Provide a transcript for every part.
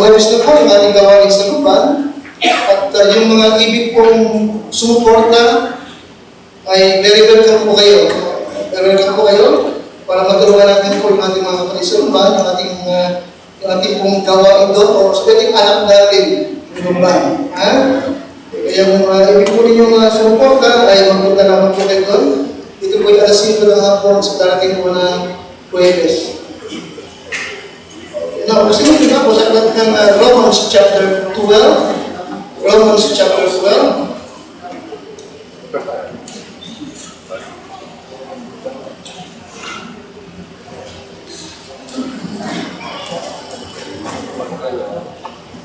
Huwebes na po yung ating gawain sa lupan. At yung mga ibig pong sumuporta ay very welcome po kayo. Very welcome po kayo para matulungan natin po yung ating mga kapatid sa lupan, yung ating pong gawain doon, o sa ating anak natin yung lupan. Kaya kung ibig po ninyong sumuporta ay magpunta naman po kayo doon. Ito po yung alas 5 ng hapon sa darating po na Huwebes. Now, sinunod na po sa aklat ng Romans chapter 12. Romans chapter 12.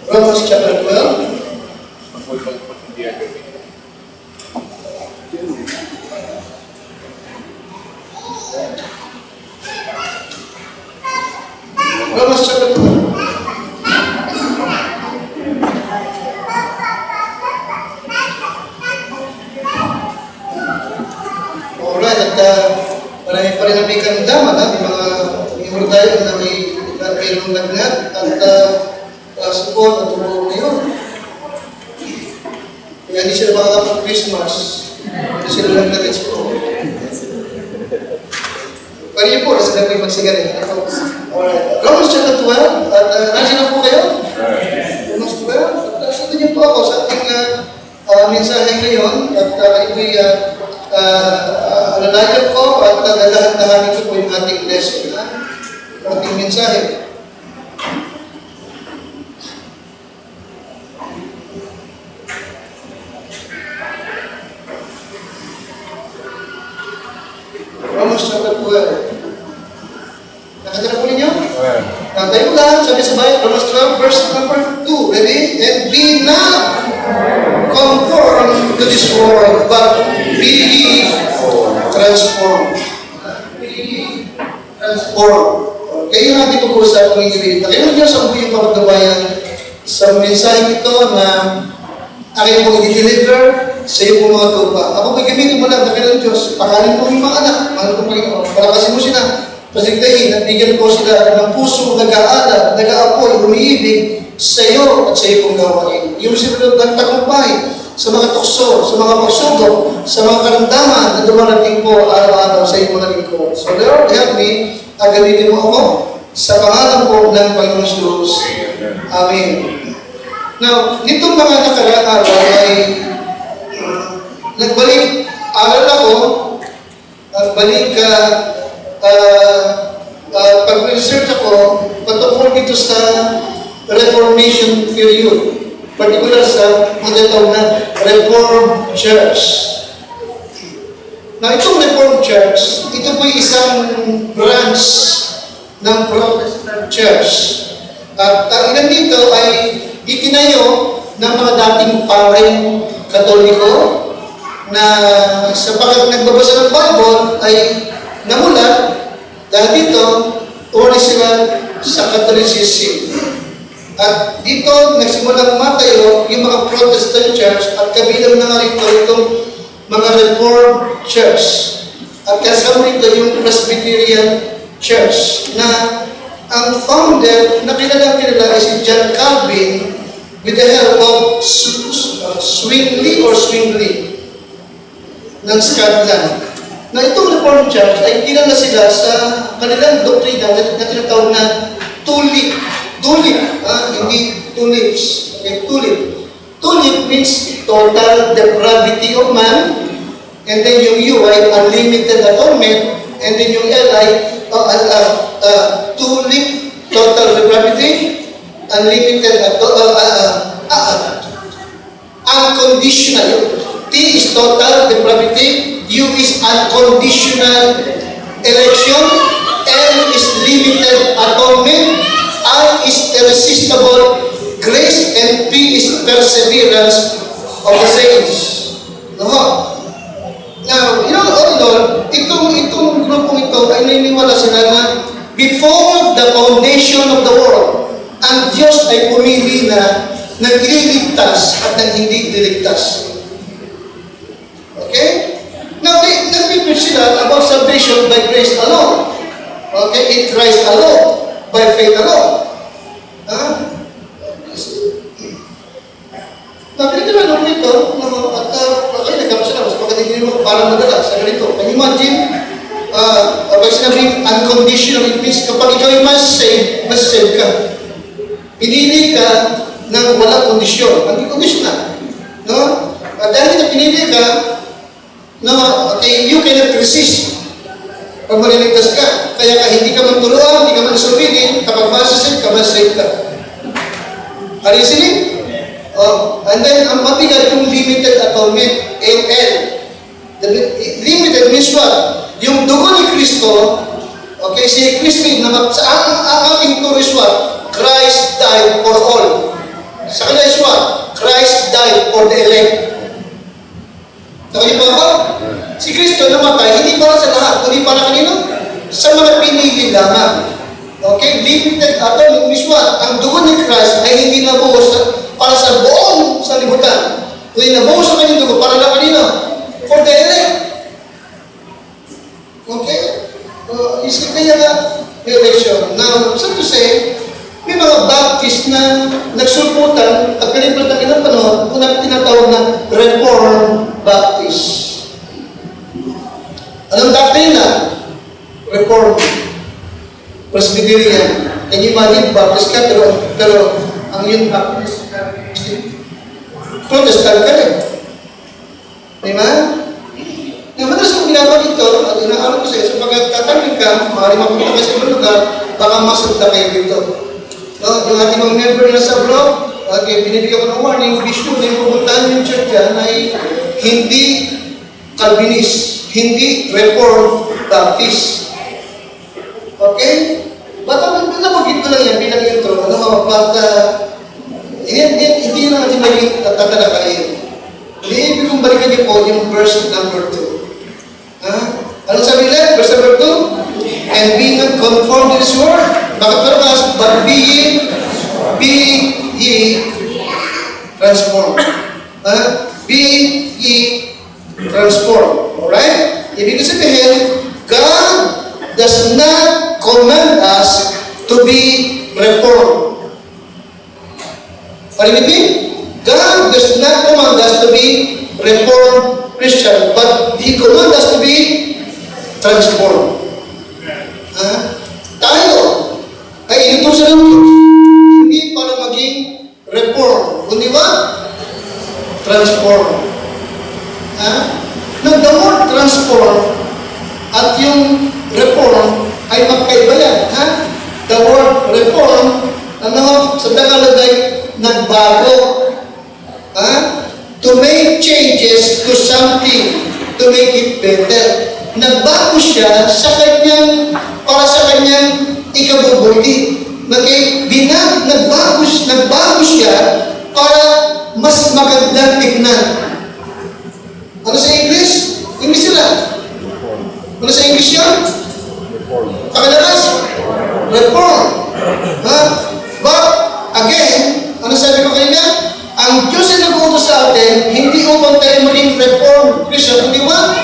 Romans chapter 12. Romans chapter 12. Alright, at marami pa rin ang may karamdaman, may mga miyembro tayo na mayroong lagnat at support at tumulong ngayon. Kaya hindi sila makakapag-Christmas, hindi sila lagnatits po. Pari niyo po, nasa na po yung magsigarin. Alright, Romans chapter 12, at nandiyan na po kayo? Romans 12, at sabi niyo po ako sa ating mensahe ngayon, at kayo po'y alalayan ko at dadahan-dahanin ko po yung ating lesson, ating mensahe. Romans chapter 12. Nakatira po ninyo? Tayo po lahat, sabi sa bayan, Romans 12, verse number 2. Ready? And be not conformed to this world, but be transformed. Be transformed. Okay, yung ating pag-uusap ng Ingrid. Nakinig niyo sa buong pagdawayan sa mensahe ito na aking pong i-deliver sa iyo pong mga tupa. Ako po'y gamitin mo lang na kailan Diyos. Pakalin po yung mga anak. Mahal ko Panginoon. Palakasin mo sila. Pasigdahin at bigyan po sila ng puso nag-aalala, nag-aapoy, umiibig sa iyo at sa iyo pong gawain. Yung sila ng tagumpay sa mga tukso, sa mga pagsugok, sa mga karamdaman na dumarating po araw-araw sa iyong mga lingkod. So Lord, help me. Gamitin mo ako sa pangalan po ng Panginoon Jesus. Amen. Now, nitong mga nakaraang araw ay aral ako, nagbalik pag-research ako patungkol dito sa Reformation period, particular sa matatawag na Reformed Church. Na itong Reformed Church, ito po isang branch ng Protestant Church. At ang ilan dito ay itinayo ng mga dating pareng Katoliko na sa nagbabasa ng Bible ay namulat dahil dito tumalis sila sa Catholicism. At dito nagsimulang matayo yung mga Protestant Church at kabilang na nga rito itong mga Reformed Church. At kasama rito yung Presbyterian Church na ang founder na kilala ay si John Calvin with the help of Zwingli ng Scotland. Na itong Reformed Church ay kilala sila sa kanilang doktrina na tinatawag na tulip. Hindi tulips. Okay, tulip. Tulip means total depravity of man, and then yung U ay unlimited atonement, and then yung L ay tulip, total depravity, unlimited unconditional. T is total depravity, U is unconditional election, L is limited atonement, I is irresistible grace, and P is perseverance of the saints. No? Now, Lord, itong grupong ito ay naniniwala sila na before the foundation of the world, ang Diyos ay pumili na nagliligtas at nang hindi liligtas. Okay? Now, nag-preach sila about salvation by grace alone. Okay? In Christ alone. By faith alone. ganito, no, at okay, nagkapasalamat. Bakit hindi mo parang madala sa ganito? Can you imagine? Pag sinabing unconditional, it means kapag ikaw ay mas-save ka. Pinili ka ng walang kondisyon. Unconditional. No? At dahil na pinili ka, no, okay, you cannot resist. Pag maliligtas ka, kaya hindi ka man turuan, hindi ka man nasubigin, kapag masasave ka, mas-save ka. Are you listening? Oh, and then, ang mabigat yung limited atonement, AL. Limited means what? Yung dugo ni Kristo, okay, si Kristo, ang ating tour is what? Christ died for all. Sa kanya is what? Christ died for the elect. Nakalimutan ba? Si Kristo namatay, hindi para sa lahat, kundi para kanino? Sa mga pinili lamang. Okay? Limited atonement means what? Ang dugo ni Christ ay hindi nabuhos para sa buong sanlibutan. Kundi nabuhos sa kanyang dugo para na kanino? For the elect. Okay? Isip kaya nga election. Now, so to say, may mga Baptist na nagsulputan at kalipat na ilang panahon kung tinatawag na Reformed Baptist. Anong doctrine na? Reformed Presbyterian. Can you imagine, Baptist ka, pero ang yung Baptist ka, Protestant ka rin. Diba? Madalas kong ginagawa dito, at inaaral ko sa iyo, sapagkat tatanggin ka, maaaring mapunta ka sa ibang lugar, baka masunda kayo dito. No, yung ating mga member na sa blog, okay, binibigyan ko ng warning, be sure na yung pupuntahan yung church yan ay hindi Calvinist, hindi Reformed Baptist. Okay? Ba't nabagit ko lang yan bilang intro, hindi lang natin maging tatalakayin. Ibig kong balikan niyo po yung verse number 2. Anong sabi nila? Verse number 2? And be not conformed to this world. Bakit parang but be ye transformed. Be ye transformed. Alright? Ibig sabihin, God does not command us to be reformed. Are you with me? God does not command us to be Reformed Christian, but He commands us to be transformed. Tayo ay inutusan ng Diyos hindi para maging reform, kundi ba? Transform. The word transform at yung reform ay magkaiba yan. The word reform, sa Tagalog ay nagbago. To make changes to something, to make it better. Nagbago siya sa kanyang, para sa kanyang ikabubuti. Nagbago siya para mas magandang tignan. Ano sa English? English sila. Ano sa English yun? Pakalakas? Reform. But, again, ano sabi ko kanina? Ang Diyos ay nag-uutos sa atin, hindi upang tayo maging reform Christian, kundi what?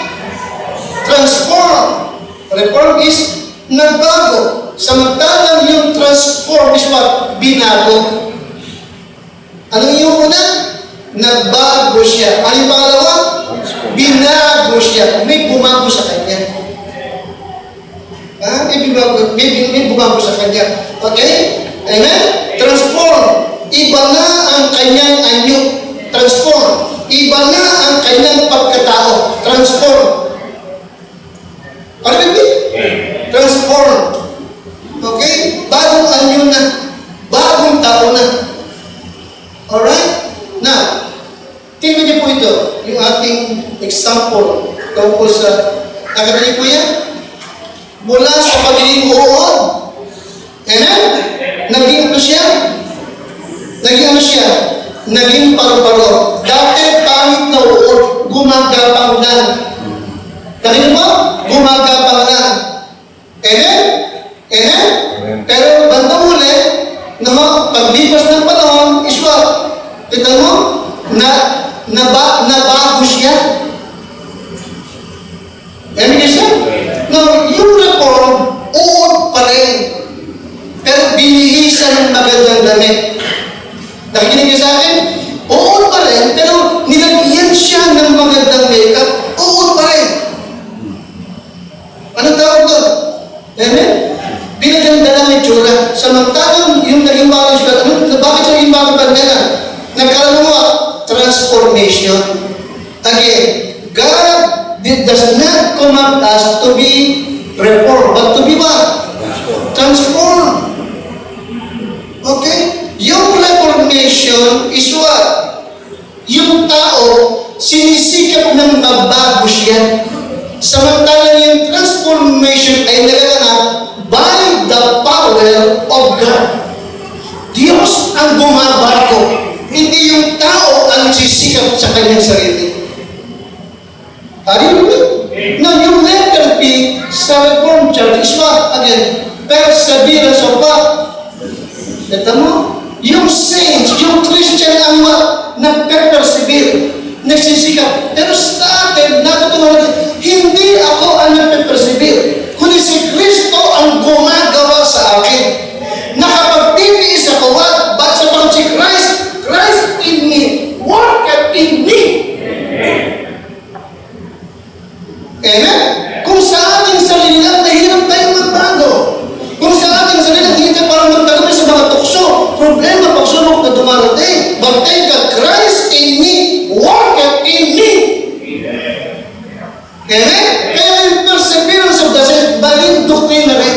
Transform. Reform is nagbago. Samantalang yung transform is what? Binago. Ano yung una? Nagbago siya. Ano yung pangalawa? Binago siya. May bumago sa kanya. May bumago sa kanya. Okay? Amen? Transform. Iba na ang kanyang anyo. Transform. Iba na ang kanyang pagkatao. Transform. Ano ba? Transform. Okay? Bagong anyo na. Bagong tao na. Alright? Now, tingnan niyo po ito. Yung ating example tungkol sa nakabili po yan. Mula sa pagiging uod. Amen? Naging ito siya. Naging paru-paro. Dati pangit na uod, gumagapang lang. Kanina mo? Gumagapang lang. Amen? Amen? Pero bandang huli, paglipas ng panahon, is what? Kita mo? Nabago siya. Amen siya? No, yung reform, uod pa rin. Pero binihisan ng magandang damit. Nakikinig niyo sa akin? Oo pa rin, pero transformation. Again, God does not command us to be reformed, but to be what? Transformed. Okay? Yung reformation is what? Yung tao, sinisikap ng mabago siya. Samantalang yung transformation ay nagaganap by the power of God. Diyos ang bumabago. Hindi yung tao ang sisikap sa kanyang sarili. Are you with me? Now, yung letter P sa Reformed Church is what? Again, perseverance of what? Ito mo? Yung saints, yung Christian ang what? Nagpe-persevere, nagsisikap. Pero sa atin, natutunan natin, hindi ako ang nagpe-persevere, kundi si Kristo ang gumagawa sa akin. Nakapagtitiis ako, what? But sa pag si Christ in me, worketh in me. Amen? Kung sa ating sarili lang, nahirap tayong magbago. Kung sa ating sarili lang, hindi tayo parang magtagamay sa mga tukso, problema, pagsubok na dumarating. But thank God, Christ in me, worketh in me. Amen? Kaya yung perseverance of the saints, baging doktrina rin.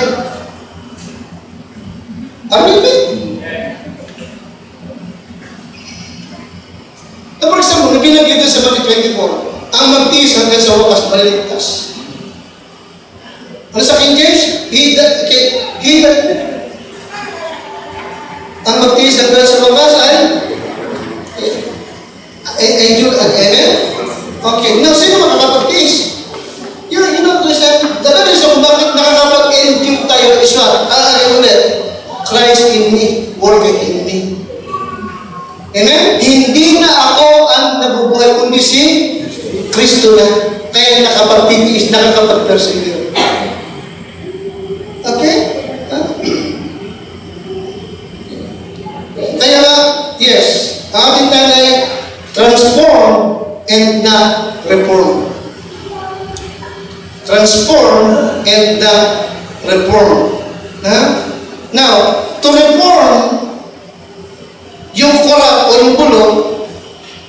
Amen? For example, nabinagay ito sa Matthew 24, ang magtiis hanggang sa wakas, maliligtas. Ano sa King James? Ang magtiis hanggang sa wakas ay amen? Okay, now, sino makakapagtiis? You know, the reason bakit nakakapag-endure tayo is what? Ulit, Christ in me, working in me. Amen? Hindi na ako ang nabubuhay, kundi si Kristo na. Kaya nakapagtitiis, nakakapag-persevere. Okay? Kaya yes, ang ating tanay, transform and not reform. Transform and not reform. Now, to reform, yung korap o yung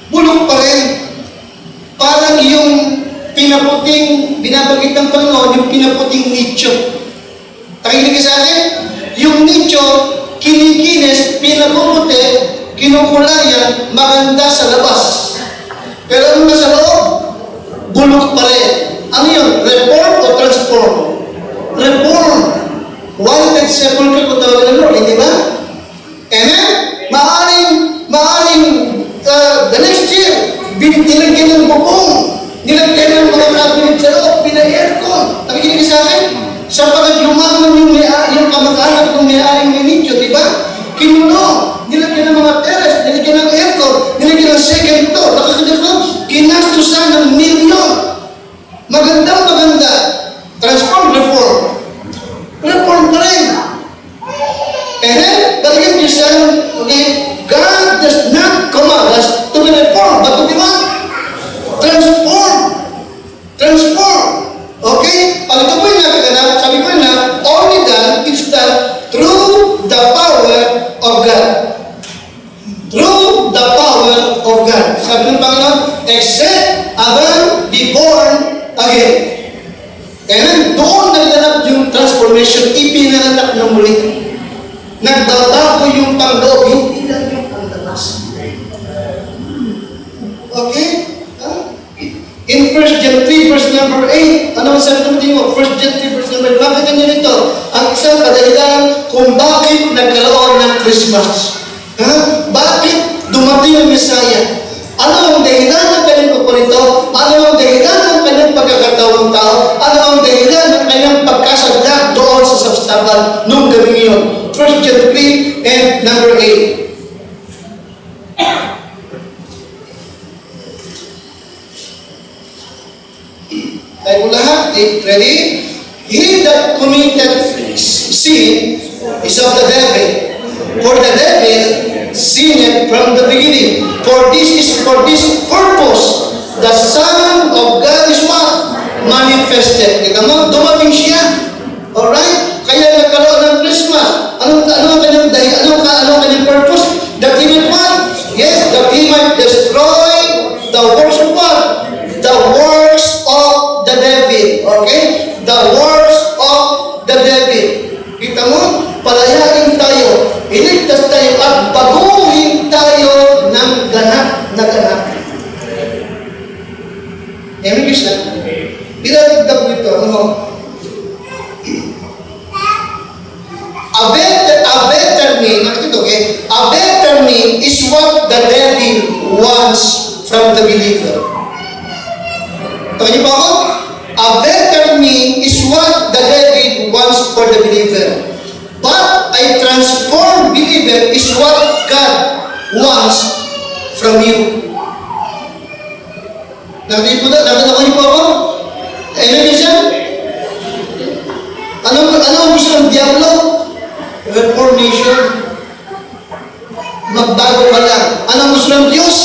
bulok pa rin. Parang yung pinaputing, binabagit ng Panginoon, yung pinaputing nicho. Takinig ka sa akin? Yung nicho, kinikinis, pinapuputi, kinukulayan, maganda sa labas. Pero ano na sa loob? Bulok pa rin. Ano yun? Reform o transform? Reform. Wanted sepulchre kung tawagin ng Lord, hindi ba? Amen? Maaring the next year, nilagyan ng bubong, nilagyan ng mga cabinet sa loob, pina-aircon. Nakikinig sa akin? Sapagat lumangon yung kamag-anak ng may-aring may nicho, di ba? Kinuno, nilagyan ng mga terrace, nilagyan ng aircon, nilagyan ng second floor. Nakikinig ko, kinastusan ng milyon. Maganda. Transform, reform. Reform pa rin. Balikan niyo siya, okay? God does not command us to be reformed, but to be what? Transform. Okay? Pag ito po yung nakaganap, sabi ko na, only that is done through the power of God. Through the power of God. Sabi ng Panginoon, except Adam be born again. And doon nagdanap yung transformation, ipinanganak ng muli. Nagbabago yung pangloob, hindi lang yung panlabas. Okay? In 1 John 3 verse number 8, ano ang sabi natin mo? 1 John 3 verse number 8, bakit ganyan ito? Ang isang kadahilan kung bakit nagkaroon ng Christmas. Bakit dumating ang Messiah? Ano ang dahilan ng kanyang pagpunito? Ano ang dahilan ng kanyang pagkakatawang tao? Ano ang dahilan ng kanyang pagkasagdak doon sa sabstaban nung gabi ngayon? 1 John 3 and number 8. Tayo po lahat. Ready? He that committed sin is of the devil. For the devil sinned from the beginning. For this purpose, the Son of God is what? Manifested. Kita mo, dumating siya. Alright? Kaya nagkaroon ng Christmas. Ano ang kanyang dahil? Ano ang kanyang purpose? That he might what? Yes, that he might destroy the works of what? The works of the devil. Okay? The works of the devil. Kita mo? Palayain tayo, iligtas tayo, at baguhin tayo ng ganap na ganap. Amen, Krishna? Pinagdag ko ito, ano? A better me, okay? A better me is what the devil wants from the believer. Tawa niyo po ako? A better me is what the devil wants for the believer. But a transformed believer is what God wants from you. Nakita niyo po ako? Amen niyo siya? Ano ang gusto ng Diablo? Reformation. Magbago ka lang. Ano ang gusto ng Diyos?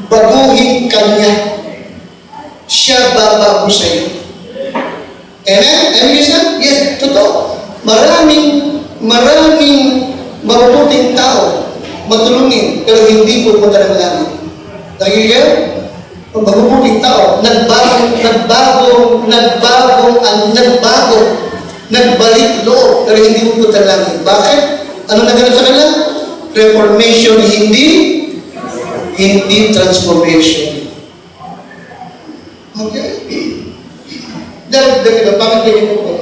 Baguhin ka niya. Siya babago sa iyo. Amen? Amen niyo siya? Yes, totoo. Maraming mabubuting tao matulungin pero hindi pupunta ng langit. Nagigil? Mabubuting tao nagbalik loob pero hindi pupunta ng langit. Bakit? Ano naganap sa kanila? Reformation, hindi transformation. Okay? Dahil bakit kayo po?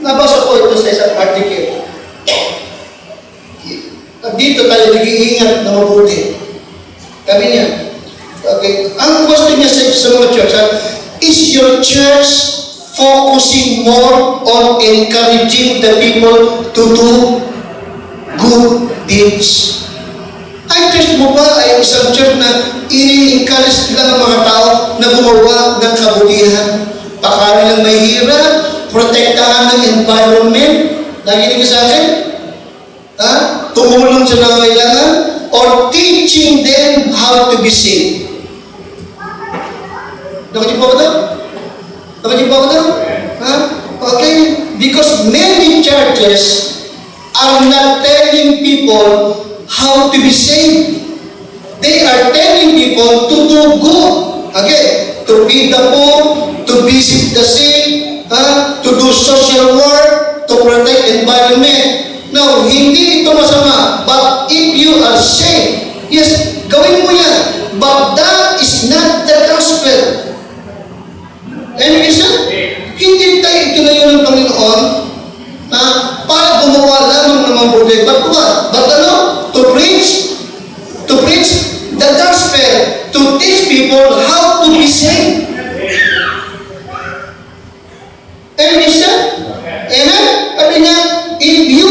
Nabasa ko ito sa isang article. Dito tayo nag-iingat na mabuti. Kami niya. Okay. Ang question niya sa mga church, is your church focusing more on encouraging the people to do good deeds? Ang church mo ba ay isang church na ini-encourage lang ang mga tao na gumawa ng kabutihan? Pakari lang may hirap, protektahan ng environment. Nakinig ka sa akin? Tumulong sa nangangailangan? Or teaching them how to be saved? Nakinig po ako daw? Okay? Because many churches are not telling people how to be saved. They are telling people to do good. Okay? To feed the poor, to visit the sick, to do social work, to protect environment. Now, hindi ito masama. But if you are saved, yes, gawin mo yan. But that is not the gospel. Amen, isa? Hindi tayo itinayo ng Panginoon para gumawa lamang ng mabuti. But what? But ano? To preach the gospel, to teach people how to be saved. Amen, isa? Amen? Sabi niya, if you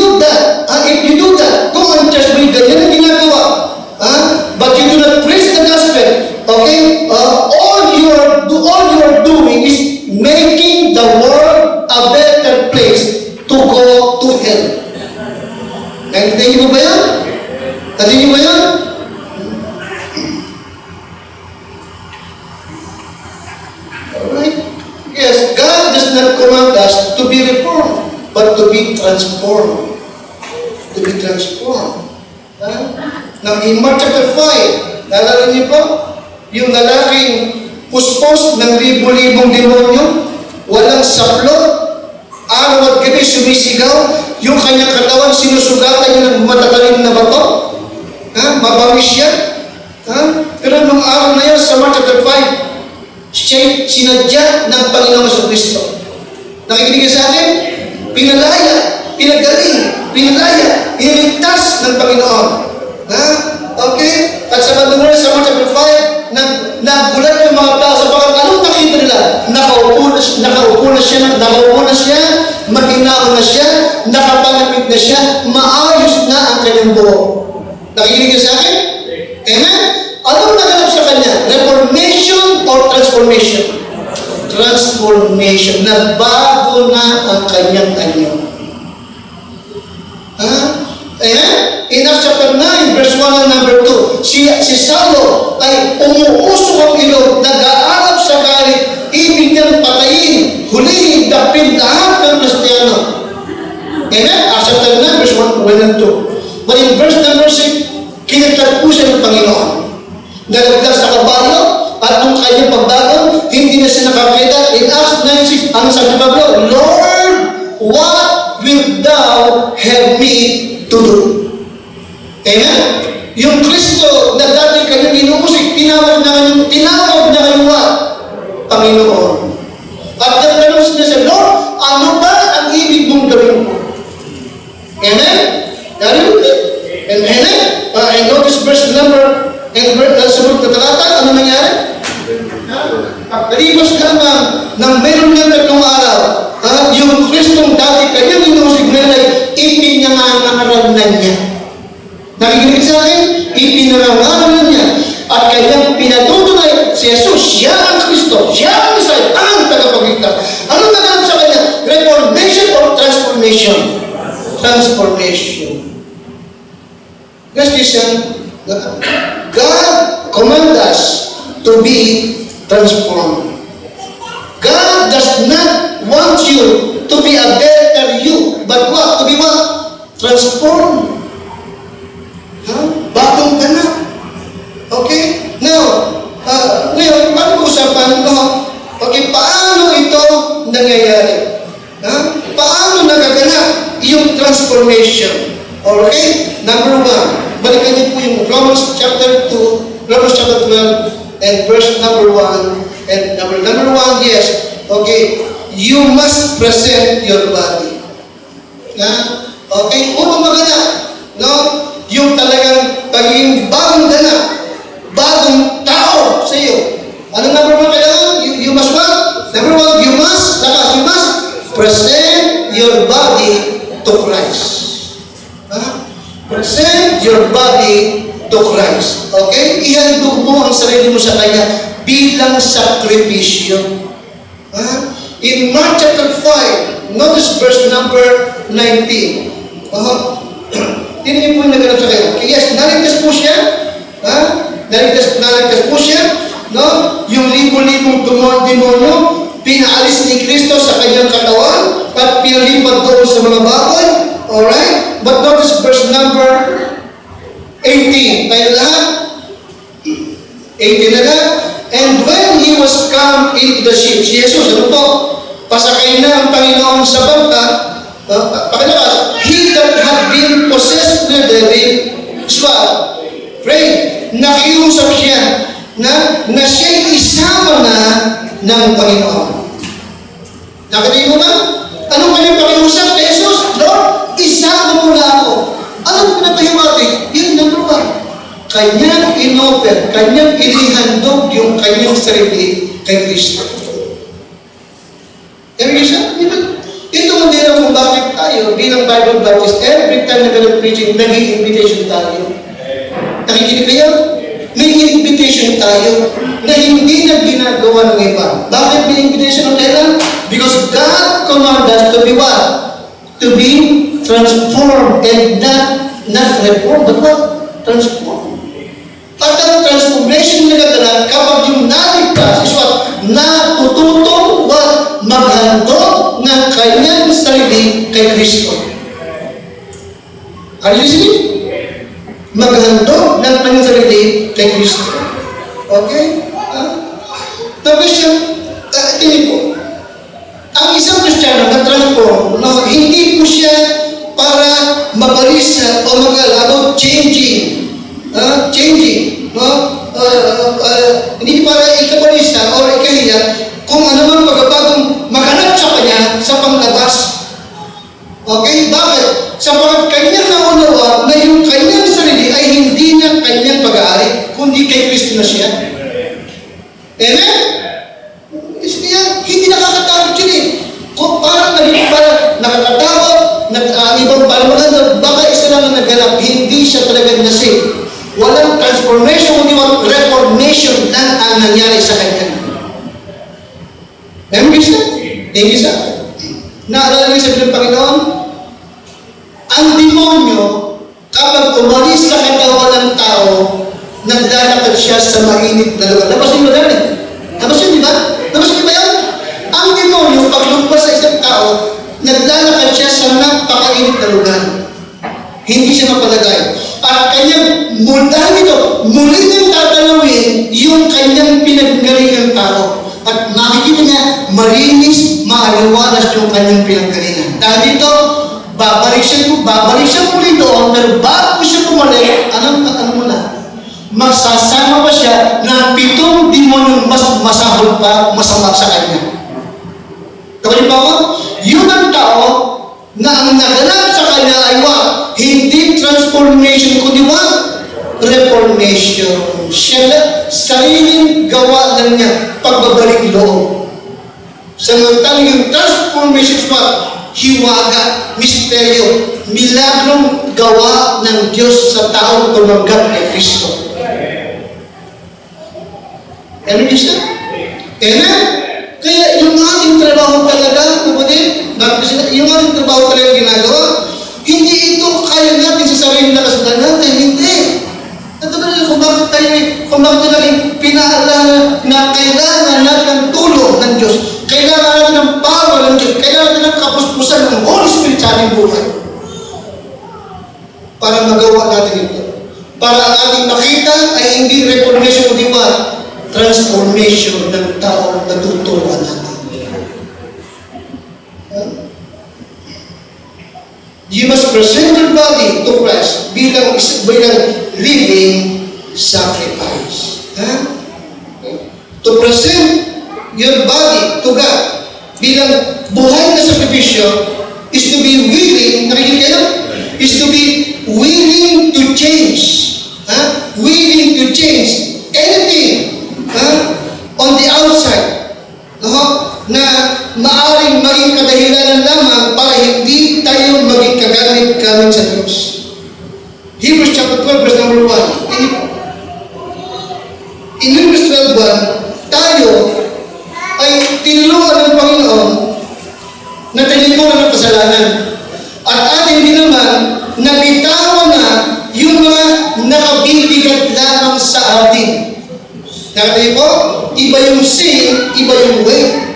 do that, go on church with ganyan ang ginagawa. But you do not preach the gospel, okay? All you are doing is making the world a better place to go to hell. Naintindihan niyo ba yan? Naintindihan niyo ba yan? Alright? Yes, God does not command us to be reformed, but to be transformed. To be transformed. Now, in Mark chapter 5, naalala niyo po? Yung lalaking puspos ng libo-libong demonyo, walang saplot, araw at gabi sumisigaw, yung kanyang katawan sinusugatan niya ng matatalim na bato. Mabawis siya. Pero nung araw na yun, sa Mark chapter 5, siya sinadya ng Panginoon sa Kristo. Nakikinig sa akin? Pinalaya, pinagaling, pinalaya, iniligtas ng Panginoon. Okay? At sa bandang mula sa Mark chapter 5, nagulat yung mga tao sa pagkat anong nakita nila? Nakaupo na siya, maginao na siya, nakapangamit na siya, maayos na ang kanyang buhok. Nakikinig sa akin? Amen? Anong naganap sa kanya? Reformation or transformation? Transformation. Nagbago na ang kanyang anyo. Amen? In Acts chapter 9, verse 1 and number 2, si Saulo ay umuusok ang ilog, nag-aalap sa galit, ibig niyang patayin, hulihin, dapin lahat ng Kristiyano kanyang pagbago, hindi na siya nakakita. In Acts 9:6, ano sabi ni Pablo? Lord, what wilt thou have me to do? Amen? Yung Kristo na dati kanyang inuusik, tinawag na kanyang Panginoon. At nagtanong siya sa Lord, ano ba ang ibig mong gawin mo? Amen? Amen? And notice verse number, and sunod na talata, ano nangyari? Pagkalipas ka naman ng meron niyang 3 araw, yung Kristong dati kanyang inuusig ngayon, ipinangangaral na niya. Nakikinig sa akin? Ipinangangaral na niya. At kanyang pinatutunay si Jesus, siya ang Kristo, siya ang Messiah, ang tagapagligtas. Ano naganap sa kanya? Reformation or transformation? Transformation. Guys, listen. God commands us to be transformed. God does not want you to be a better you, but what? To be what? Transformed. Bagong ka na. Okay? Now, ngayon, pag-uusapan ko, okay, paano ito nangyayari? Paano nagaganap yung transformation? Okay? Number 1, balikan niyo po yung Romans chapter 12 and verse number 1. And number 1, yes. Okay, you must present your body. Okay, upang maganap, no? Yung talagang pagiging bagong ganap, bagong tao sa iyo. Ano number 1 kailangan? You must what? Number 1, you must present your body to Christ. Present your body to Christ. Okay? Ihandog mo ang sarili mo sa Kanya bilang sakripisyo. In Mark chapter 5, notice verse number 19. Hindi niyo po yung naganap sa kayo. Okay, yes, naligtas po siya. Naligtas po siya. No? Yung libo-libong demonyo, pinaalis ni Kristo sa kanyang katawan at pinalipad doon sa mga baboy. Alright? But notice verse number 18. Tayo lahat. 18 na lang. And when he was come into the ship, si Jesus, ano po? Pasakay na ang Panginoon sa bangka. Pakalakas, he that had been possessed with the devil, swab, pray, nakiusap siya na siya'y isama na ng Panginoon. Nakatay mo ba? Anong kanyang pakiusap kay Jesus? Lord, isama mo na ako. Anong pinapahiwatig? Yun, number 1. Kanyang inoper, kanyang inihandog yung kanyang sarili kay Kristo. Ito ang dito kung bakit tayo bilang Bible Baptist, every time na ganun preaching, naging invitation tayo. Nakikinig kayo? May invitation tayo na hindi na ginagawa ng iba. Bakit may invitation ng kailan? Because God commanded us to be what? To be transformed and not reformed, but what? Transformed. At ang transformation na nagaganap kapag yung naligtas is what? Natututong what? Maghandog ng kanyang sarili kay Kristo. Are you listening? Maghandog ng kanyang sarili kay Kristo. Okay? The question, tingin po, ang isang Kristiyano na transform, no, hindi po siya para mabalisa o mag-alabot changing. No? Hindi para ikabalisa o ikahiya kung ano man pagkabagong maghanap sa kanya sa panglabas. Okay? Bakit? Sapagat kanyang naunawa na yung kanyang sarili ay hindi na kanyang pag-aari, kundi kay Kristo na siya. Amen? Hindi nakakatakot yun eh. Kung parang nakakatakot, ibang palamaganda, baka isa lang ang nagganap, hindi siya talaga nasave. Walang transformation, kundi reformation lang ang nangyari sa kanya. Amen, Kristo? Thank you, sir. Naalala niyo sa ng Panginoon? Ang demonyo, kapag umalis sa katawan ng tao, naglalakad siya sa mainit na lugar. Napasin mo dali. Napasin, di ba? Napasin niyo ba yan? Ang demonyo, pag lumpas sa isang tao, naglalakad siya sa napakainit na lugar. Hindi siya mapalagay. At kanyang dahil ito, muli niyang tatanawin yung kanyang pinaggalingan malinis, maaliwalas yung kanyang pinanggalingan. Dahil dito, babalik siya muli doon, pero bago siya bumalik, ano mo na? Magsasama pa siya na 7 demonyong mas masahol pa, masama sa kanya. Kawalin ba ako? Yun ang tao na ang naganap sa kanya ay what? Hindi transformation, kundi what? Reformation. Siya sariling gawa lang niya, pagbabalik loob. Samantalang yung transformation is what? Hiwaga, misteryo, milagrong gawa ng Diyos sa taong tumanggap kay Kristo. Ano siya? Amen? Kaya yung ating trabaho talaga, kapatid, yung ating trabaho talaga ginagawa, hindi ito kaya natin sa sarili na kasalanan natin, hindi. Natuloy kung bakit tayo naging pinaalala na kailangan natin ng tulong ng Diyos, kailangan natin ng power ng Diyos, kailangan natin ng kapuspusan ng Holy Spirit sa ating buhay. Para magawa natin ito. Para ang ating makita ay hindi reformation o diba, transformation ng taong natutuwa natin. You must present your body to Christ bilang living sacrifice. To present your body to God bilang buhay na sakripisyo is to be willing, nakikita nyo? Is to be willing to change. Willing to change anything on the outside. Na maaring maging kadahilanan lamang para hindi tayo maging kagamit-gamit sa Diyos. Hebrews chapter 12 verse number 1. In Hebrews 12:1, tayo ay tinulungan ng Panginoon na tinikuran ng kasalanan. At atin din naman na bitawan na yung mga nakabibigat lamang sa atin. Nakatay po, iba yung sin, iba yung weight.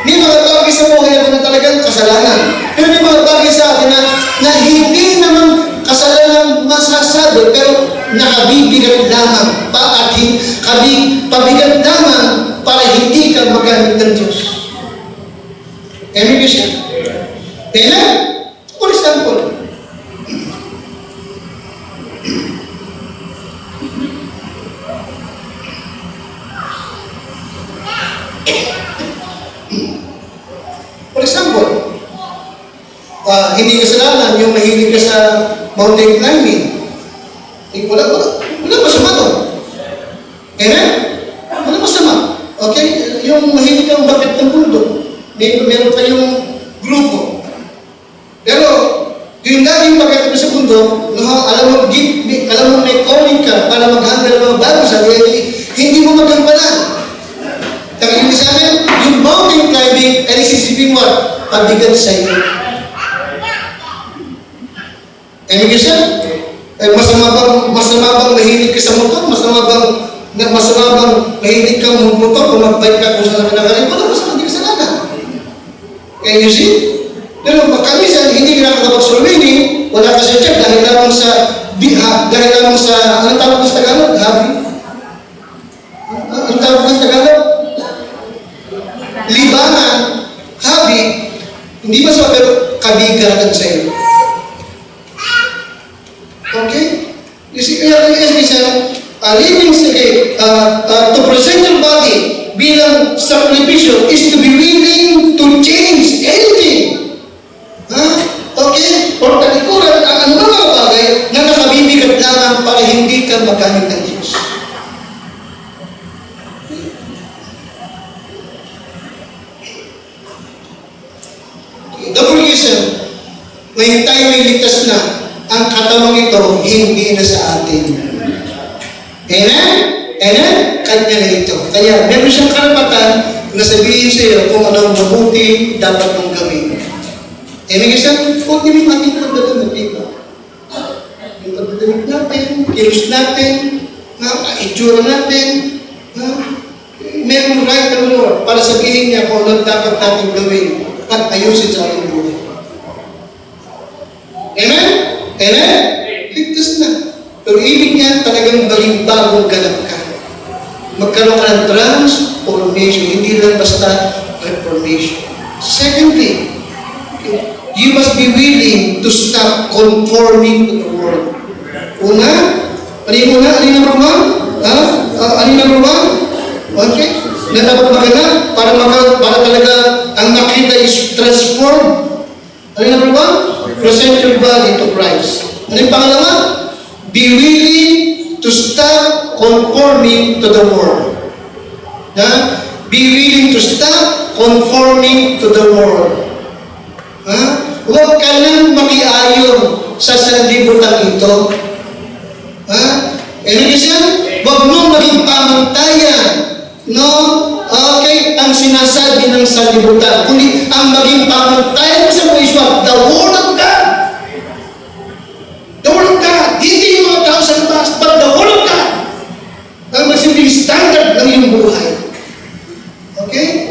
May mga bagay sa buhay natin na talagang kasalanan. Pero may mga bagay sa atin na hindi naman kasalanan masasabi, pero nakabibigat lamang pabigat lamang para hindi ka magamit ng Diyos. Amen ba siya? Amen? For example, hindi kasalanan yung mahilig ka sa mountain climbing. Wala masama doon. Amen? Wala masama. Okay? Yung mahilig kang bakit ng bundok, meron kayong grupo. Pero, yung laging bakit mo sa bundok, alam mo may calling ka para mag-handle ng mga bago sa hindi mo magampanan. Ibig sabihin, yung mountain climbing ay isisipin mo, pabigat sa iyo. Ibig sabihin, masama bang mahilig ka sa motor? Masama bang mahilig kang motor kung mag-bike ka kung saan ka nagaling? Wala masama, hindi kasalanan. You see? Pero kamisan, hindi ka nakakapag-swimming, wala ka sa check dahil lamang sa, anong tawag ko sa Tagalog? Hobby? Anong tawag ko sa Tagalog? Libangan, hobby, hindi masama pero kabigatan sa iyo. Okay? You see, kaya to present your body bilang sakripisyo is to be willing to change anything. Okay? O talikuran ang mga bagay na nakabibigat lamang para hindi ka magamit ng Diyos. The reason, ngayon tayo ay ligtas na, ang katawang ito, hindi na sa atin. Amen? Amen? Kanya na ito. Kaya, meron siyang karapatan na sabihin sa iyo kung anong mabuti dapat mong gawin. Amen? Kasi, huwag namin ating pagdadamit dito. Yung pagdadamit natin, kilos natin, itsura natin, merong right ng Lord para sabihin niya kung anong dapat natin gawin at ayusin sa ating buhay. Amen? Amen? Ligtas na. Pero ibig niya talagang maging bagong ganap ka. Magkaroon ka ng transformation, hindi lang basta reformation. Secondly, you must be willing to stop conforming to the world. Una, alin number one? Alin number one? Okay? Na dapat magana para talaga ang nakita is transformed. Alin number one? Present your body to Christ. Alin pangalawa? Be willing to stop conforming to the world. Be willing to stop conforming to the world. Huwag ka lang makiayon sa sanlibutan ito. Ano siya? Huwag mo maging pamantayan. No? Okay, ang sinasabi ng sanlibutan. Kundi ang maging pamantayan sa mga iswa, the Word of God. The Word of God. Hindi yung mga tao sa labas, but the Word of God. Ang magsilbing standard ng iyong buhay. Okay?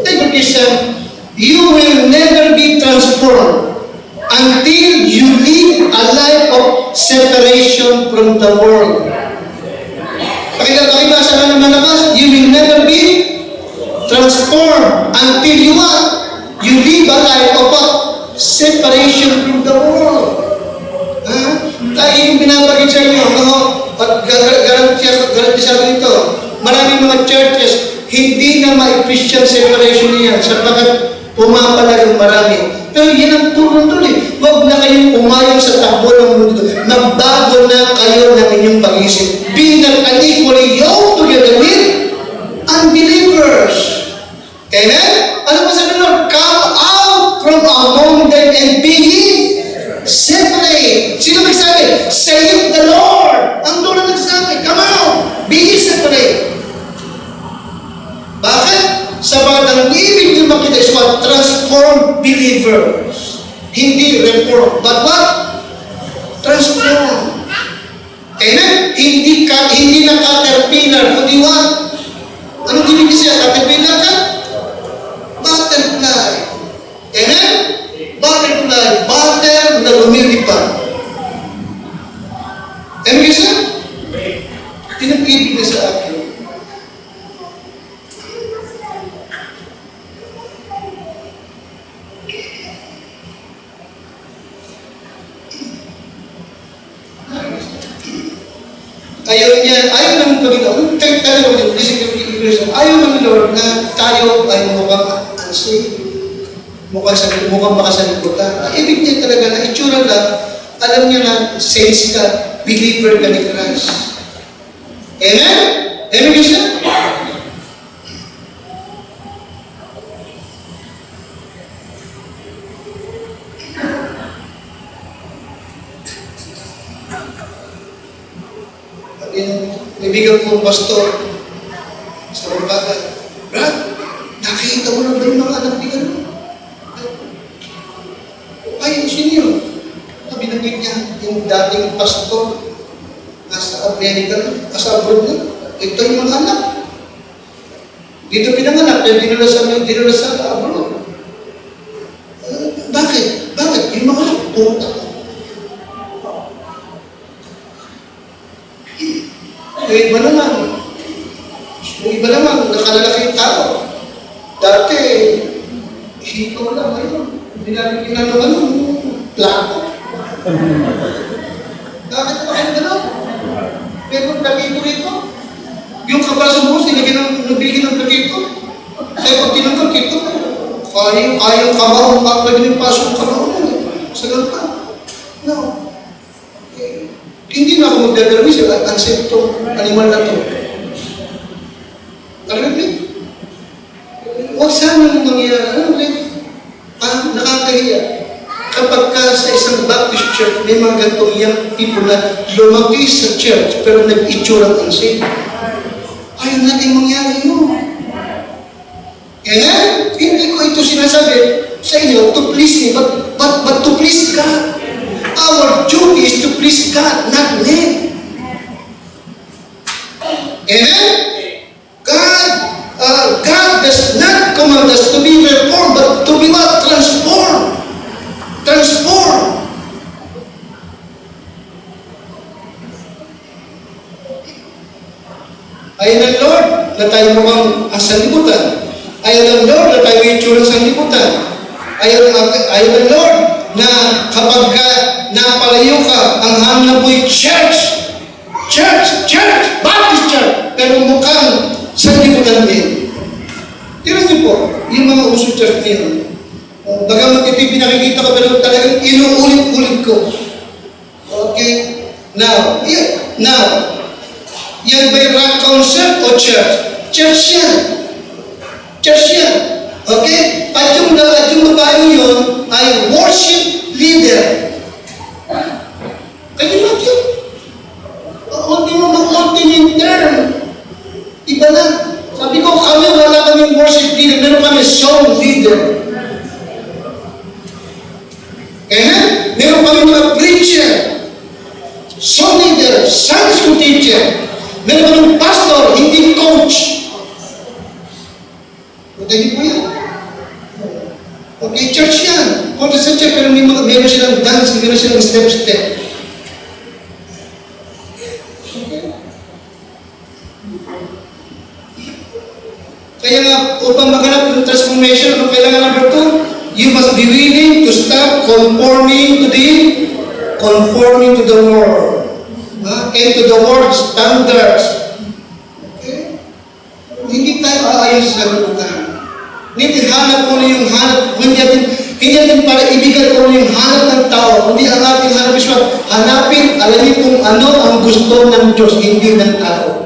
Take a Christian, you will never be transformed until you live a life of separation from the world. Pakibasa ka ng malakas, you will never be transformed until you what? You live a life of what? Separation from the world. Kaya yung binabagay sa inyo, garanti sabi nito, maraming mga churches, hindi na ma-Christian separation niya sapagkat pumapalag ang marami. Pero yan ang turong doon eh. Huwag na kayong umayong sa takbo ng mundo. Magbago na kayo ng inyong pag-isip. Be not unequally yoked together with unbelievers. Amen? Ano pa sabi Lord? Come out from among them and be ye separate. Sino magsabi? Save the Lord. Ang Lord ang nagsabi. Come out. Be ye separate. Bakit? Sabagat ang ibig nyo makita is what? Transformed believers. Hindi reform. But what? Transform. Amen? Hindi na caterpillar. Kundi what? Anong ibig siya? Caterpillar ka? Butterfly. Amen? Butterfly. Butter na lumilipad. Amen siya? Tinag-ibig na sa akin. Ayaw ng Panginoon, ayaw ng Lord na tayo ay mukhang unsafe, mukhang makasalibutan. Ibig niya talaga na itsura lang, alam niya na sense ka, believer ka ni Christ. Amen? Amen ka siya? Ibigan ko pastor sa Barbaga, Brad, nakita mo na ba yung mga anak ni Gano? Ay, sino yun? Binanggit niya yung dating pastor nasa Amerika, nasa abroad na. Ito yung mga anak. Dito pinanganak, pero dinula sa abroad. Bakit? Yung mga anak, puta. Yung iba naman, nakalalaki yung tao. Dati, hito lang, ngayon. Hindi namin ginagawa ng plato. Bakit ba kayo gano'n? Pero plakito rito. Yung kabraso mo, nabigyan ng plakito. Kaya pag tinanggal kito, kayang kamao, pwede yung pasok kamao mo. Sagal ka. No. Hindi na ako magdadalawin sila, unsafe itong animal na ito. Alam mo? Huwag sana mangyayari. Nakakahiya. Kapag ka sa isang Baptist church, may mga gantong young people na lumaki sa church, pero nag-itsura ang unsafe. Ayaw natin mangyari yun. Kaya hindi ko ito sinasabi sa inyo to please me, but to please God. Our duty is to please God, not men. Amen? God does not command us to be reformed, but to be what? Transformed. Transformed. Ayun ang Lord, na tayo mukhang ang sanlibutan. Ayaw ng Lord na tayo may itsura ng sanlibutan. Ayaw ng Lord na kapag ka napalayo ka, ang hanap mo'y church, Baptist Church, pero mukhang sanlibutan din. Tignan niyo po, yung mga uso church niyo. Bagamat ito'y pinakikita ko, pero talagang inuulit-ulit ko. Okay? Now, yan ba'y rock concert o church? Church yan. Okay? At yung babae yun ay worship leader. Can you imagine? Ultimate term. Iba na. Sabi ko, kami wala kaming worship leader, meron kami song leader. Kaya meron kami mga preacher, song leader, Sunday school teacher, meron kami pastor, hindi coach. Pwede po yan. Okay, church yan. Punta sa church, pero meron silang dance, meron silang step. Kaya nga, upang maganap ng transformation, ano kailangan number 2? You must be willing to stop conforming to the world. And to the world's standards. Okay? Hindi tayo aayos sa lugar. Hindi hanap mo na yung hanap, hindi natin para ibigay ko yung hanap ng tao. Hindi ang ating hanap is hanapin, alamin kung ano ang gusto ng Diyos, hindi ng tao.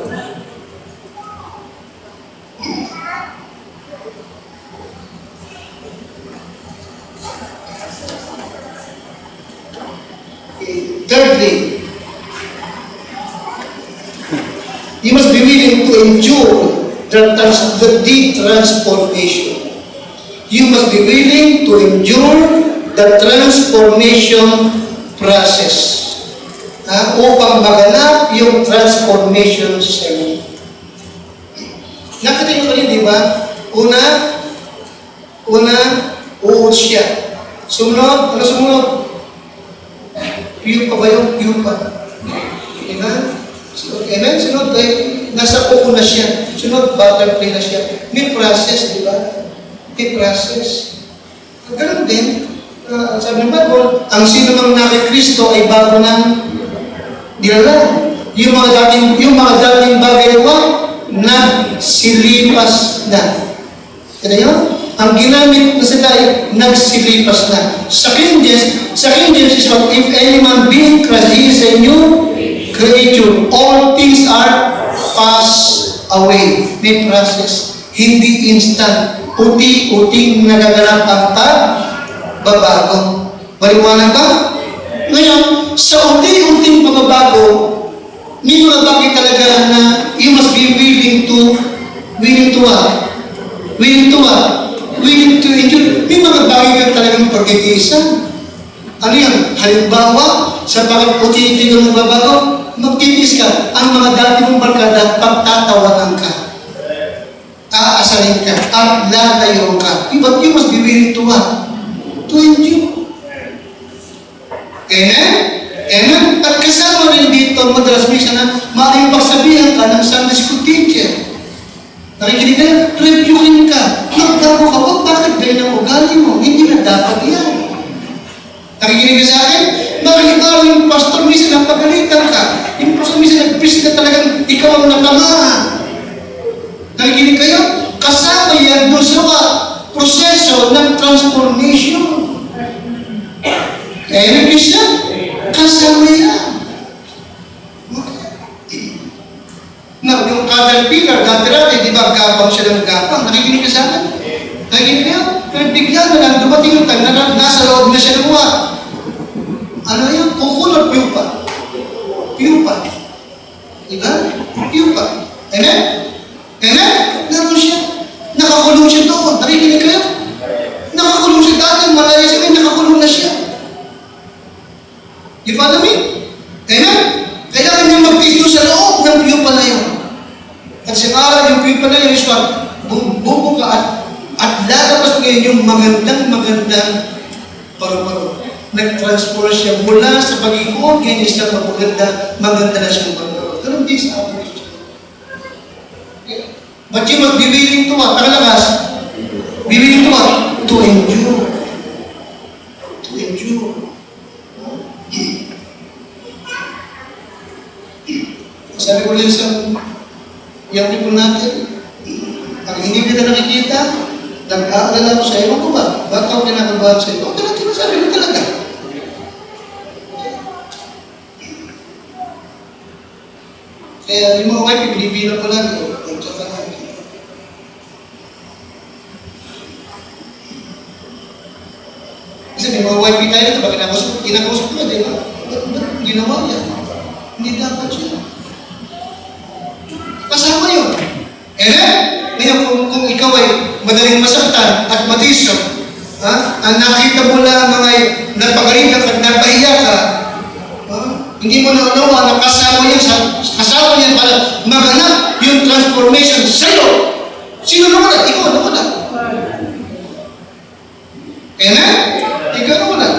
Thirdly, you must be willing to endure the transformation. You must be willing to endure the transformation process. Upang maganap yung transformation sa inyo. Nakita nyo kanina, di ba? Una, uod siya. Sumunod, ano sumunod? Pupa ba yung pupa? Amen? Amen? Sunod ay nasa uko na siya. Sunod, butterfly na siya. May process, di ba? May process. Ganun din. Sabi ng Bible, ang sino mang nakay Kristo ay bago ng dinala. Yung mga dating bagay na nagsilipas na. Kaya yun? Ang ginamit na sila ay nagsilipas na. Sa King James is what, if any man be in Christ, he is a new creature. All things are passed away. May process. Hindi instant. Uti-uting nagaganap ang pagbabago. Maliwanag ba? Ngayon, sa uti-uting pagbabago, may mga bagay talaga na you must be willing to endure. May mga bagay ka talagang pagkitiisan. Ano yan? Halimbawa, sa pag-uti-uting ng pagbabago, magtitiis ka. Ang mga dati mong barkada, pagtatawanan ka. Aasarin ka. At lalayo ka. But you must be willing to what? To endure. Amen? Amen? At kasama rin dito, madalas minsan na maaaring pagsabihan ka ng Sunday school teacher. Nakikinig ka, reviewin ka. Magtamo ka ba? Bakit ganyan ang ugali mo? Hindi na dapat yan. Nakikinig ka sa akin? Makikibaw yung pastor, minsan napagalitan ka. Yung pastor, minsan nag-preach ka talagang ikaw ang natamaan. Nakikinig kayo? Kasama yan doon sa proseso ng transformation. Kaya nag-preach na? Kasama yan. Na yung caterpillar, dati-dati, di ba, gapang siya ng gapang. Nakikinig ka sa akin? Nakikinig kayo? Pero bigla na lang, dumating yung time na nasa loob na siya ng uwa. Ano yun? Kukulot, pupa. Diba? Pupa. Amen? Amen? Naroon siya. Nakakulong siya doon. Nakikinig kayo? Nakakulong siya dati, malaya siya, may nakakulong na siya. You follow me? Amen? Kailangan niya magtisto sa loob ng pupa na yun. At sa araw yung pupa na yun is what? Bubuka at lalabas ngayon yung magandang paru-paro. Nag-transform siya mula sa pagiging ngayon isang maganda na siyang paru-paro. Ganun din sa ating Christian. Okay? But you must be willing to what? Nakalakas? Be willing to what? To endure. To endure. Sabi ko lang sa young people natin, ang hindi kita nakikita, nag-aalala ko sa iyo, ano ba? Ba't ako kinakabahan sa iyo? Talagang sinasabi ko talaga. Kaya yung mga wife, pinipilan ko lang. Kasi may mga wife tayo ito, pag kinakausap ko, di ba? Ba't ginawa yan? Hindi dapat yun. Kasama yun. Ngayon, kung ikaw ay madaling masaktan at matisok, ang nakita mo lang mga napagalitan at napahiya ka, hindi mo na unawa na kasama niya para maganap yung transformation sa'yo. Sino naman? Ikaw naman. Amen? Ikaw naman.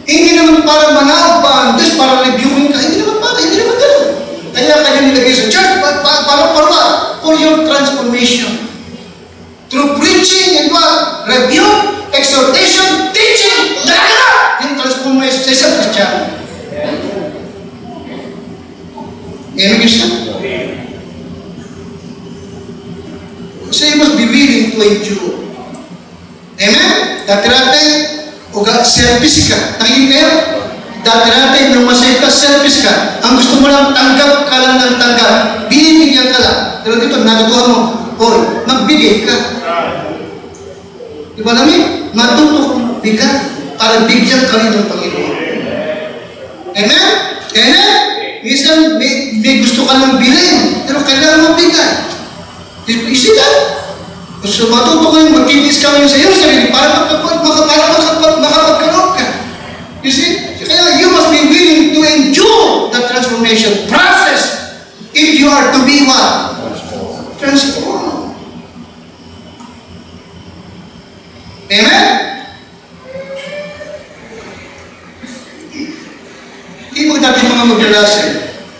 Hindi naman para manawag pa ang Diyos, para reviewin ka. Hindi naman gano'n. Kaya kanya nilagay sa church, para for your transformation. Through preaching and what? Review, exhortation, teaching, lahat yung transformation sa isang Christian. Amen, Christian? So you must be willing to endure. Amen? Dati-dati, selfish ka. Nakikinig kayo? Dati-dati, nung masaya ka, selfish ka. Ang gusto mo lang, tanggap ka lang ng tanggap. Binibigyan ka lang. Pero dito, natutuhan mo, magbigay ka. Di ba namin? Matuto kong bigat para bigyan ka rin ng Panginoon. Amen? Amen? Minsan, may gusto ka lang bilhin, pero kailangan mo bigay. Isi lang. So, matuto ko yung magtitis ka ngayon sa iyong sarili para makapagkaroon ka. You see? Kaya you must be willing to endure the transformation process if you are to be what? Transformed. Amen? Hindi mo dati mga magdalasin,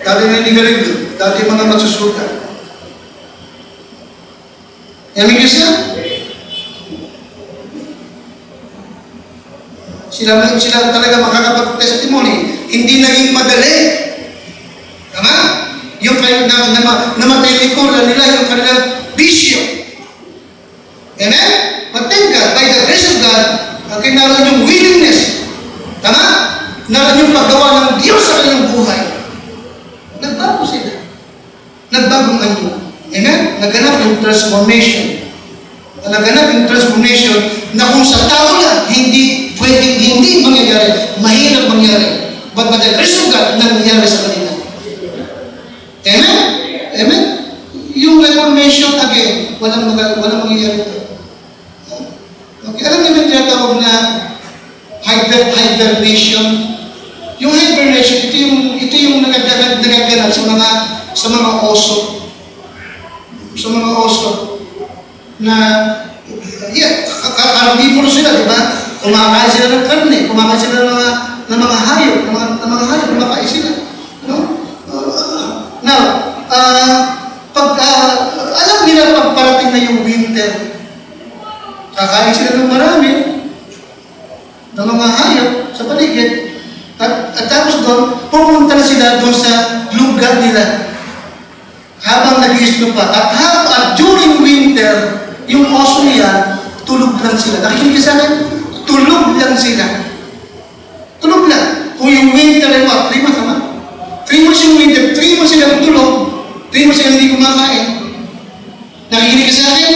dati na inigaligod, dati mga magsusuka. Amen ka siya? Sila talaga makakapag-testimony. Hindi naging madali. Tama? Yung namatay ko nila, yung kanilang bisyo. Amen? But thank God, by the grace of God, naroon yung willingness. Tama? Naroon yung paggawa ng Diyos sa kanilang buhay. Nagbago sila. Nagbagong anyo. Amen? Naganap yung transformation. Naganap yung transformation na kung sa tao lang, hindi mangyayari, mahirap mangyari. But by the grace of God, nangyayari sa kanila. Amen? Amen? Yung reformation, again, walang mangyayari ito. Okay, alam niyo yung tinatawag na hibernation? Yung hibernation, ito yung nagaganap sa mga oso. Sa mga oso na carnivore sila, di ba? Kumakain sila ng karne, kumakain sila ng mga hayop, kumakain sila. No? Now, alam nila pag parating na yung winter, kakain sila ng marami, ng mga hayop sa paligid, at tapos doon, pupunta na sila doon sa lugar nila. Habang nag-iislo pa. At during winter, yung oso niya, tulog lang sila. Nakikinig sa akin? Tulog lang sila. Tulog lang. Kung yung winter ay what? 3 months naman. 3 months yung winter, 3 months sila tulog, 3 months sila hindi kumakain. Nakikinig ka sa akin?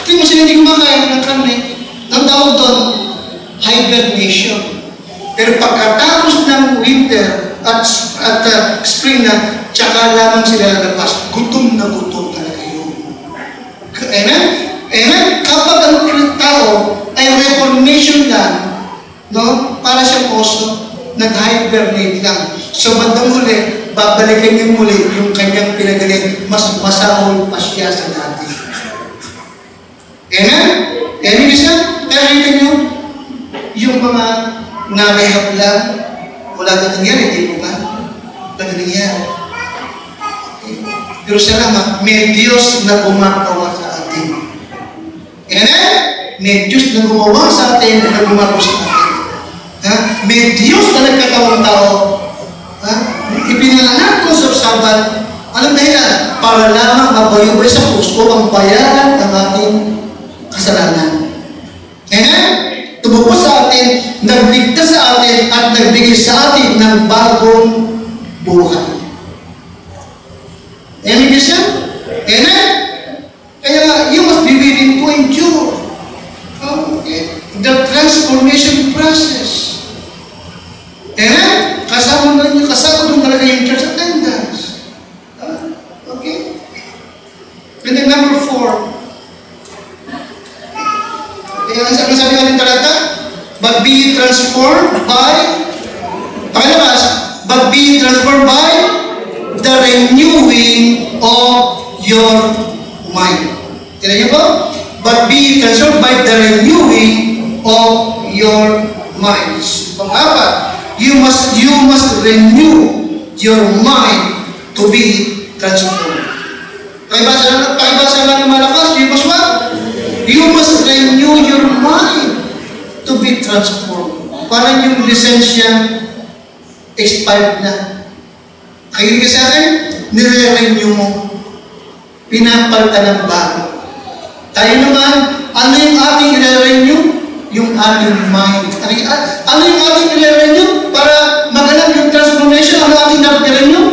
3 months sila hindi kumakain ng karne. Ang tawag doon, hibernation. Pero pagkatapos ng winter at spring na, tsaka lamang sila nalabas. Gutom na gutom talaga yun. Amen? Amen? Kapag ang tao ay reformation lang, no? Para siyang oso, nag-hibernate lang. So, bandang huli, babalikan niya muli yung kanyang pinagaling, mas masahol pa siya sa dati. Amen? Amen isa? Nakita niyo, yung mga narehab lang, wala na nangyari, di po ba? Wala na nangyari. Pero salamat, may Diyos na gumagawa sa atin. Amen? May Diyos na gumawa sa atin, na gumagawa sa atin. Ha? May Diyos na nagkatawang tao. Ha? Ipinanganak ko sa Sabat. Anong dahilan? Para lamang mabayubay sa puso ang bayaran ng ating kasalanan. Amen? Tumupos sa atin, nagligtas sa atin, at nagbigay sa atin ng bagong buhay. Amen, Christian? Amen? Kaya you must be willing to endure. Okay? The transformation process. Amen? Kasama doon talaga yung church attendance. Okay? And then number 4. Kaya ang sabi natin talaga, but be transformed by, pakalabas, but be transformed by the renewing of your mind. Tignan niyo po? But be transformed by the renewing of your minds. Pang-apat, you must renew your mind to be transformed. Pakibasa lang ng malakas, you must what? You must renew your mind to be transformed. Parang yung lisensya expired na. Kayo ka sa akin, nire-renew mo. Pinapalta ng bago. Tayo naman, ano yung ating nire-renew? Yung ating mind. Ano yung ating nire-renew? Para maganap yung transformation, ano ating nire-renew?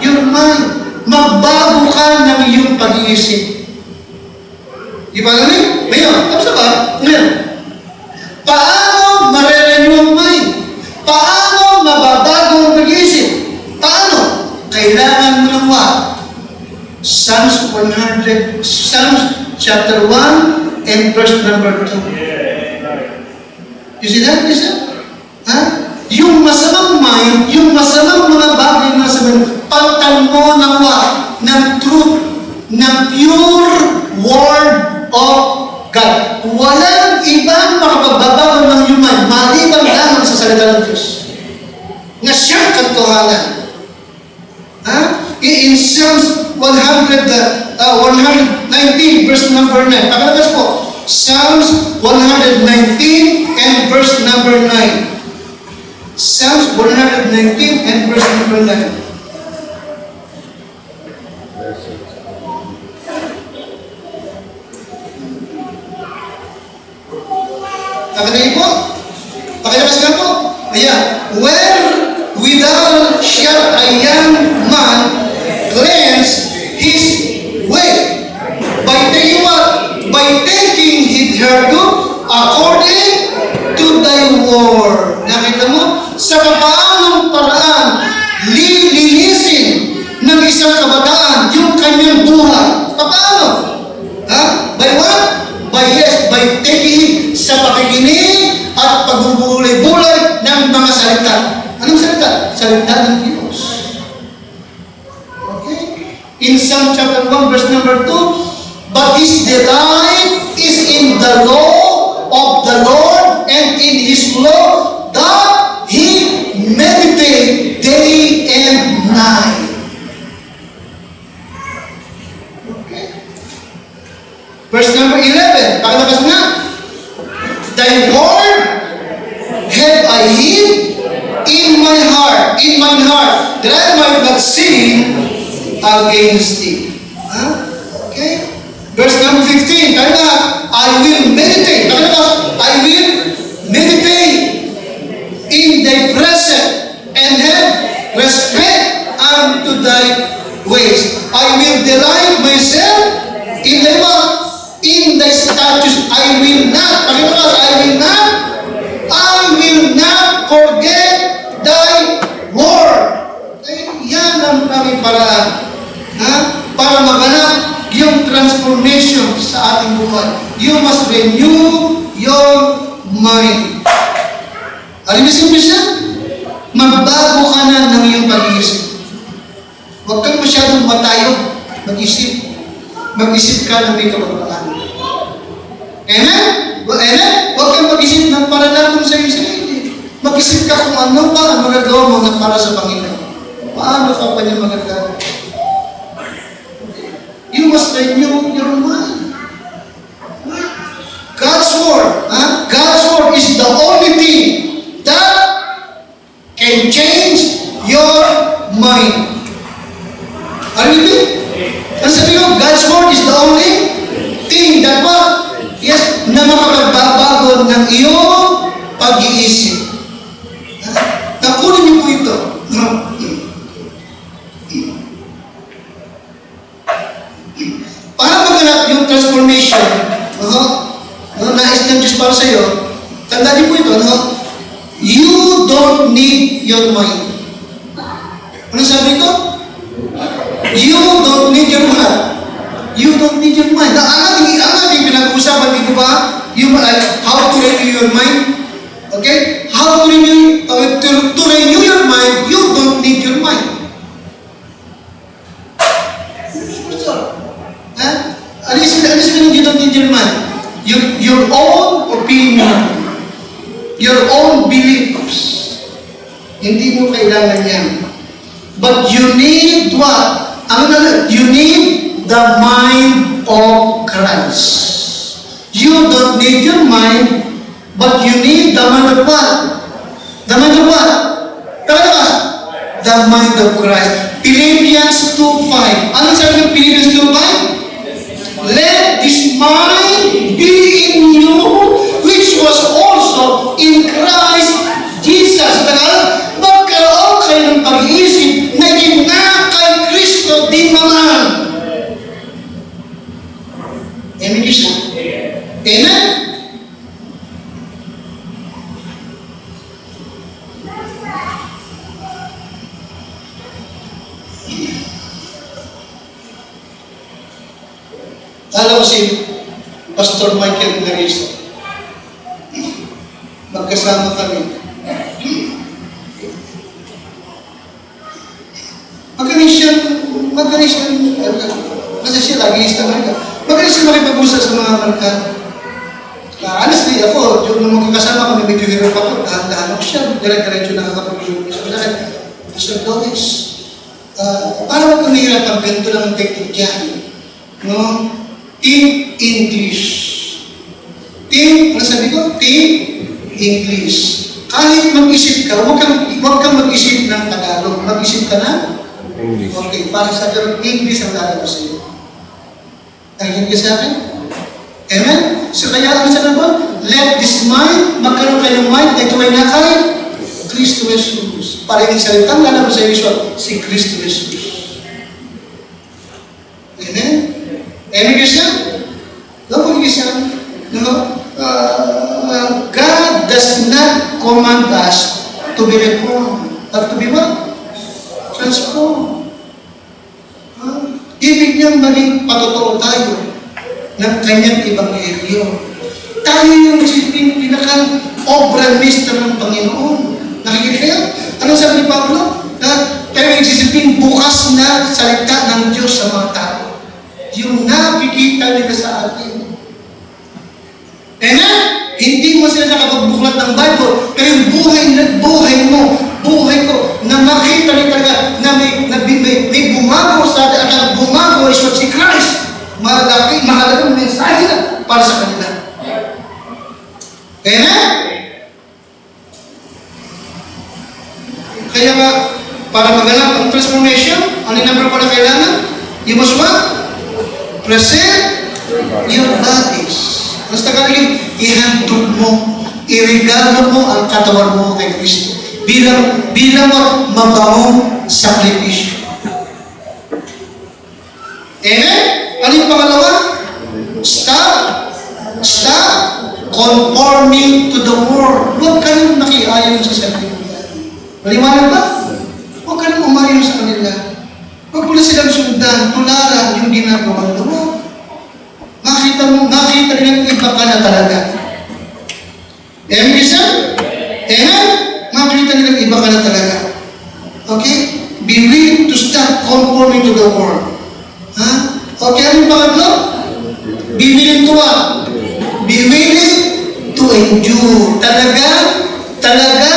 Your mind. Magbago ka ng iyong pag-iisip. Di ba namin? Ngayon, tapos na ba? Ngayon, paano mare-renew ang mind? Paano mababago ang pag-iisip? Paano? Kailangan mo ng what? Psalms chapter 1 and verse number 2. You see that, Lisa? Ha? Yung masamang mind, yung masamang mga bagay na nasa mind, palitan mo ng what? Ng truth, ng pure word of God. Walang ibang makapagbabago ng iyong mind, maliban lamang sa salita ng Diyos. Na siyang katotohanan. Ha? In Psalms 119, verse number 9. Pakalabas po. Psalms 119 and verse number 9. Psalms 119 and verse number 9. Pakalayin po. Pakilabas nga po. Ayan. Where without shall a young man cleanse his way by taking what? By taking his hairdo according to thy word. Nakita mo? Sa paanong paraan lilinisin ng isang kabataan yung kanyang buhay. Paano? Ha? By what? By taking sa pakikinig at pagbubulay-bulay ng mga salita. Anong salita? Salita ng Diyos. Okay? In Psalm chapter 1 verse number 2, but his delight is in the law of the Lord, and in his law that he meditate day and night. Okay? Verse number 11, pakalabas nga. Thy word have I hid in my heart, that I might not sin against thee. Huh? Okay? Verse number 15, kaya na, I will meditate. I will meditate in thy presence and have respect unto thy ways. I will delight myself in thy what? In thy statutes. I will not forget thy word. Yan ang aming paraan. Ha? Para maganap yung transformation sa ating buhay. You must renew your mind. Alam niyo simple siya? Magbago ka na ng iyong pag-iisip. Huwag kang masyadong matayo mag-isip. Mag-isip ka ng may kababaan. Amen? Amen? Huwag kang mag-isip ng para lang sa iyong sarili. Mag-isip ka kung ano pa ang magagawa mo na para sa Panginoon. Paano ka pa niya magagawa? You must renew your mind. God's Word, God's Word is the only thing that can change your mind. Are you with me? Ang sabi ko, God's Word is the only thing that what? Yes, na makapagbabago ng iyong pag-iisip. Nakunin niyo po ito. Para maganap yung transformation, nais ng Diyos para sa iyo, tandaan niyo po ito, you don't need your mind. Ano sabi ko? You don't need your mind. You don't need your mind. Ang ating pinag-uusapan dito ba? How to renew your mind? Okay? How to renew your mind, you don't need your mind. Ano sabihin you don't need your mind? Your own opinion, your own beliefs. Hindi mo kailangan yan. But you need what? You need the mind of Christ. You don't need your mind, but you need the mind of what? The mind of what? The mind of Christ. Philippians 2:5. Ano sabi ng Philippians 2:5? Let this mind be in you, which was also in Christ Jesus. Magkaroon kayo ng pag-iisip na kay Kristo din naman. Amen, Kristo? Amen? Alam ko si Pastor Michael Nariso. Magkasama kami. Magaling siya, kasi siya lagi sa Amerika. Magaling siya makipag-usap sa mga Amerikano. Honestly, ako, yung magkakasama kami, medyo hirap ako, dahan-dahan ako siya, dire-diretso nakakapag-usap sa akin. Pastor Doris, para wag kang nahirapan, ganito lang ang technique dyan. No? Team English. Team, ano sabi ko? Team English. Kahit mag-isip ka, huwag kang mag-isip ng Tagalog. Mag-isip ka na? English. Okay, para sa English ang lalabas sa iyo. Nagiging ka sa akin? Amen? So kaya ang sabi mo, let this mind, magkaroon kayo ng mind, ito ay nakay Kristo Jesus. Para yung salitang lalabas sa iyo, si Kristo Jesus. Amen? Amen, Christian? No, Christian? No? God does not command us to be reformed, but to be what? Transformed. Ibig niyang maging patotoo tayo ng kanyang ebanghelyo. Tayo yung pinakang obra mister ng Panginoon. Nakikita kayo? Anong sabi ni Pablo? Tayo yung sisiping bukas na salita ng Diyos sa mga tao. Yung nakikita nila sa atin. Amen? Hindi mo sila nakapagbuklat ng Bible, pero yung buhay ko, na makita nila talaga na may bumago sa atin, at ang bumago is what si Christ. Mahalagang mensahe na para sa kanila. Amen? Kaya nga, para maganap ang transformation, ano yung number 1 na kailangan? You must what? Present your bodies. Basta kaya ihandog mo, irigalo mo ang katawan mo kay Kristo. Bilang mabangong sakripisyo. Amen? Ano yung pangalawa? Stop conforming to the world. Huwag ka nang nakiayon sa sarili mo. Maliwanag ba? Huwag ka nang umayon sa kanila. Huwag mo na silang sundan, tularan yung ginagawa mo. Makita nilang iba ka na talaga. Amen, Christian? Amen? Makita nilang iba ka na talaga. Okay? Be willing to stop conforming to the world. Okay, ano yung pangatlo? Be willing to what? Be willing to endure. Talaga,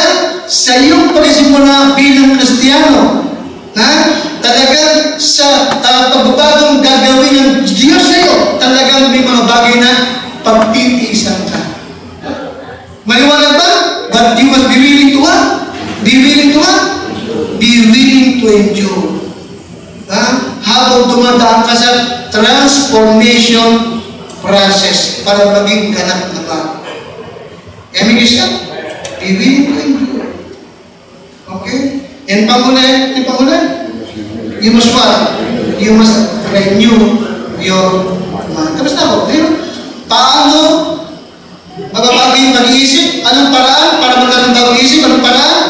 sa iyong pagsisimula bilang Kristiyano, talaga sa pagbabagong gagawin ng need to endure. Habang dumadaan ka sa transformation process para maging ganap na ba. Amen is that? Be willing to endure. Okay? And pangulan, you must what? You must renew your mind. Tapos na ako. Paano mababago yung mag-iisip? Anong paraan para magkaroon bagong isip? Anong paraan?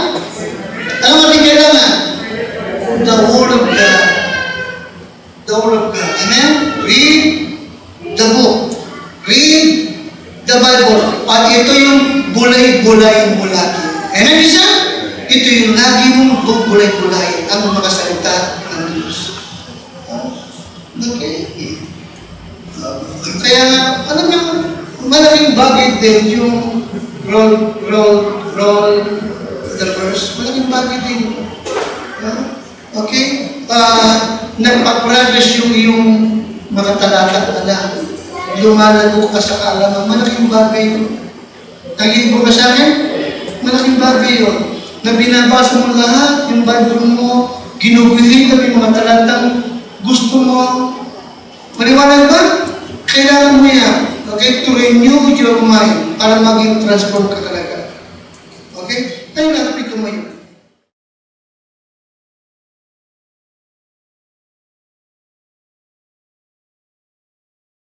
Anong ating kailangan? The Word of God. The Word of God. Amen? Read the book. Read the Bible. At ito yung bulay-bulay mo lagi. Amen, isa? Ito yung lagi mong bulay-bulay ang mga salita ng Diyos. Okay? Kaya, alam niyo, malaking bagay din yung roll the verse. Malaking bagay din. Okay? Nagpa-progress yung mga talata na lumalago ka sa kaalaman. Malaking bagay yun. Naging mo ka sa akin? Malaking bagay yun. Na binabasa mo lahat, yung Bible mo, ginuguhin ka yung mga talatang gusto mo. Maliwanag ba? Kailangan mo yan. Okay? To renew your mind para maging transform ka talaga. Okay? Ayun lang.